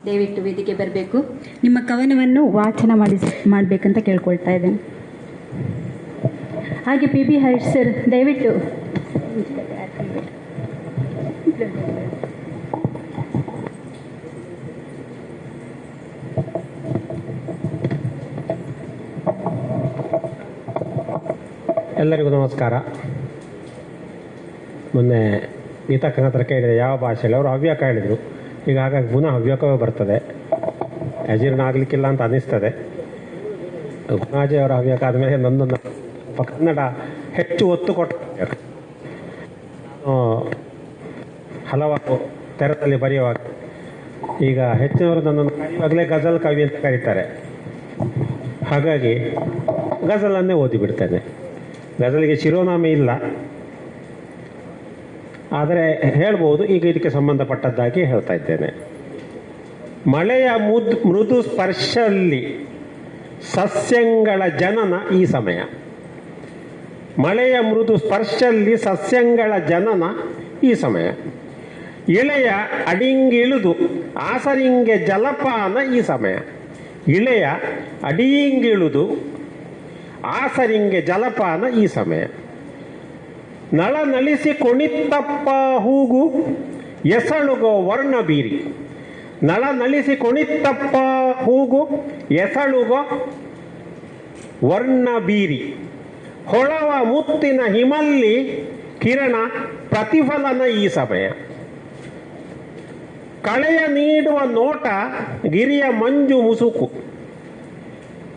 ದಯವಿಟ್ಟು ವೇದಿಕೆ ಬರಬೇಕು. ನಿಮ್ಮ ಕವನವನ್ನು ವಾಚನ ಮಾಡಬೇಕಂತ ಕೇಳ್ಕೊಳ್ತಾ ಇದ್ದೇನೆ. ಹಾಗೆ ಪಿ ಬಿ ಹರೀಶ್ ಸರ್ ದಯವಿಟ್ಟು ಎಲ್ಲರಿಗೂ ನಮಸ್ಕಾರ. ಮೊನ್ನೆ ಗೀತಕ್ಕನ ಹತ್ರ ಕೇಳಿದೆ ಯಾವ ಭಾಷೆಯಲ್ಲಿ, ಅವರು ಹವ್ಯಕ ಹೇಳಿದರು. ಈಗ ಹಾಗಾಗಿ ಪುನಃ ಹವ್ಯಕವೇ ಬರ್ತದೆ, ಅಜೀರ್ಣ ಆಗಲಿಕ್ಕಿಲ್ಲ ಅಂತ ಅನ್ನಿಸ್ತದೆ. ಗುಣಾಜಿ ಅವರ ಹವ್ಯಕ ಆದಮೇಲೆ ನನ್ನನ್ನು ಕನ್ನಡ ಹೆಚ್ಚು ಒತ್ತು ಕೊಟ್ಟು ಹಲವಾರು ತೆರದಲ್ಲಿ ಬರೆಯುವಾಗ ಈಗ ಹೆಚ್ಚಿನವರು ನನ್ನನ್ನು ಕರೆಯುವಾಗಲೇ ಗಜಲ್ ಕವಿ ಅಂತ ಕರೀತಾರೆ. ಹಾಗಾಗಿ ಗಜಲನ್ನೇ ಓದಿಬಿಡ್ತೇನೆ. ಗಜಲಿಗೆ ಶಿರೋನಾಮೆ ಇಲ್ಲ, ಆದರೆ ಹೇಳ್ಬೋದು. ಈಗ ಇದಕ್ಕೆ ಸಂಬಂಧಪಟ್ಟದ್ದಾಗಿ ಹೇಳ್ತಾ ಇದ್ದೇನೆ. ಮಳೆಯ ಮೃದು ಸ್ಪರ್ಶಲ್ಲಿ ಸಸ್ಯಗಳ ಜನನ ಈ ಸಮಯ. ಮಳೆಯ ಮೃದು ಸ್ಪರ್ಶಲ್ಲಿ ಸಸ್ಯಗಳ ಜನನ ಈ ಸಮಯ. ಇಳೆಯ ಅಡಿಂಗಿಳಿದು ಆಸರಿಂಗೆ ಜಲಪಾನ ಈ ಸಮಯ. ಇಳೆಯ ಅಡಿಂಗಿಳಿದು ಆಸರಿಂಗೆ ಜಲಪಾನ ಈ ಸಮಯ. ನಳನಳಿಸಿ ಕುಣಿತಪ್ಪ ಹೂಗು ಎಸಳುಗೋ ವರ್ಣ ಬೀರಿ. ನಳನಳಿಸಿ ಕುಣಿತಪ್ಪ ಹೂಗು ಎಸಳುಗೋ ವರ್ಣ ಬೀರಿ. ಹೊಳವ ಮುತ್ತಿನ ಹಿಮಲ್ಲಿ ಕಿರಣ ಪ್ರತಿಫಲನ ಈ ಸಮಯ. ಕಳೆಯ ನೀಡುವ ನೋಟ ಗಿರಿಯ ಮಂಜು ಮುಸುಕು.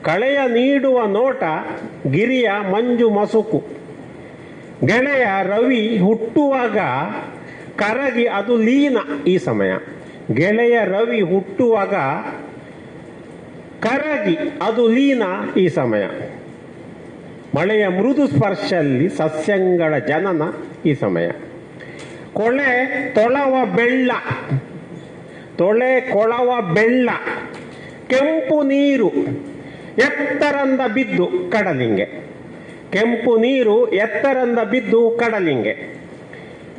ಕಳೆಯ ನೀಡುವ ನೋಟ ಗಿರಿಯ ಮಂಜು ಮಸುಕು. ಗೆಳೆಯ ರವಿ ಹುಟ್ಟುವಾಗ ಕರಗಿ ಅದು ಲೀನ ಈ ಸಮಯ. ಗೆಳೆಯ ರವಿ ಹುಟ್ಟುವಾಗ ಕರಗಿ ಅದು ಲೀನ ಈ ಸಮಯ. ಮಳೆಯ ಮೃದು ಸ್ಪರ್ಶಲ್ಲಿ ಸಸ್ಯಗಳ ಜನನ ಈ ಸಮಯ. ಕೊಳೆ ತೊಳವ ಬೆಳ್ಳ, ತೊಳೆ ಕೊಳವ ಬೆಳ್ಳ, ಕೆಂಪು ನೀರು ಎತ್ತರಂದ ಬಿದ್ದು ಕಡಲಿಂಗೆ. ಕೆಂಪು ನೀರು ಎತ್ತರಂದ ಬಿದ್ದು ಕಡಲಿಂಗೆ.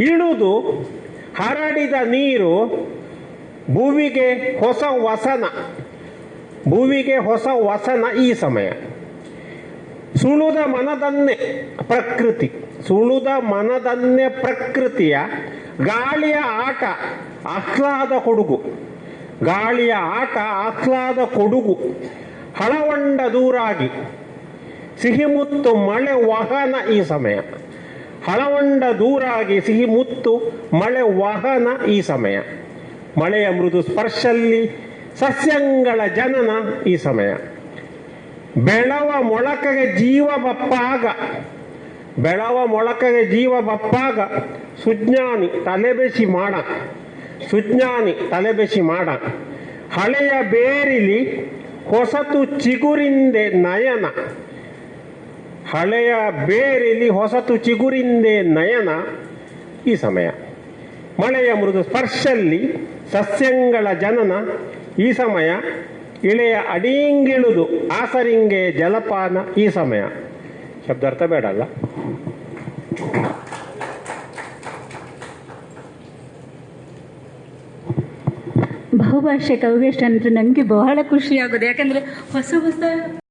ಇಳುದು ಹರಡಿದ ನೀರು ಭುವಿಗೆ ಹೊಸ ವಸನ. ಭುವಿಗೆ ಹೊಸ ವಸನ ಈ ಸಮಯ. ಸುಳುದ ಮನದನ್ನೇ ಪ್ರಕೃತಿ. ಸುಳುದ ಮನದನ್ನೇ ಪ್ರಕೃತಿಯ ಗಾಳಿಯ ಆಟ ಆಹ್ಲಾದ ಕೊಡುಗು. ಗಾಳಿಯ ಆಟ ಆಹ್ಲಾದ ಕೊಡುಗು. ಹಳವಂಡ ದೂರಾಗಿ ಸಿಹಿಮುತ್ತು ಮಳೆ ವಹನ ಈ ಸಮಯ. ಹಳವಂಡ ದೂರಾಗಿ ಸಿಹಿಮುತ್ತು ಮಳೆ ವಹನ ಈ ಸಮಯ. ಮಳೆಯ ಮೃದು ಸ್ಪರ್ಶಲ್ಲಿ ಸಸ್ಯಗಳ ಜನನ ಈ ಸಮಯ. ಬೆಳವ ಮೊಳಕೆಗೆ ಜೀವ ಬಪ್ಪಾಗ. ಬೆಳವ ಮೊಳಕೆಗೆ ಜೀವ ಬಪ್ಪಾಗ ಸುಜ್ಞಾನಿ ತಲೆಬೆಸಿ ಮಾಡ. ಸುಜ್ಞಾನಿ ತಲೆಬೆಸಿ ಮಾಡ. ಹಳೆಯ ಬೇರಿಲಿ ಹೊಸತು ಚಿಗುರಿಂದೆ ನಯನ. ಹಳೆಯ ಬೇರಿಲಿ ಹೊಸತು ಚಿಗುರಿಂದೆ ನಯನ ಈ ಸಮಯ. ಮಳೆಯ ಮೃದು ಸ್ಪರ್ಶಲ್ಲಿ ಸಸ್ಯಗಳ ಜನನ ಈ ಸಮಯ. ಇಳೆಯ ಅಡಿಂಗಿಳುದು ಆಸರಿಂಗೆ ಜಲಪಾನ ಈ ಸಮಯ. ಶಬ್ದಾರ್ಥ ಬೇಡ ಅಲ್ಲ. ಬಹುಭಾಷೆ ಕವಿಗೋಷ್ಠಿ ಅಂದರೆ ನನಗೆ ಬಹಳ ಖುಷಿಯಾಗೋದು. ಯಾಕಂದರೆ ಹೊಸ ಹೊಸ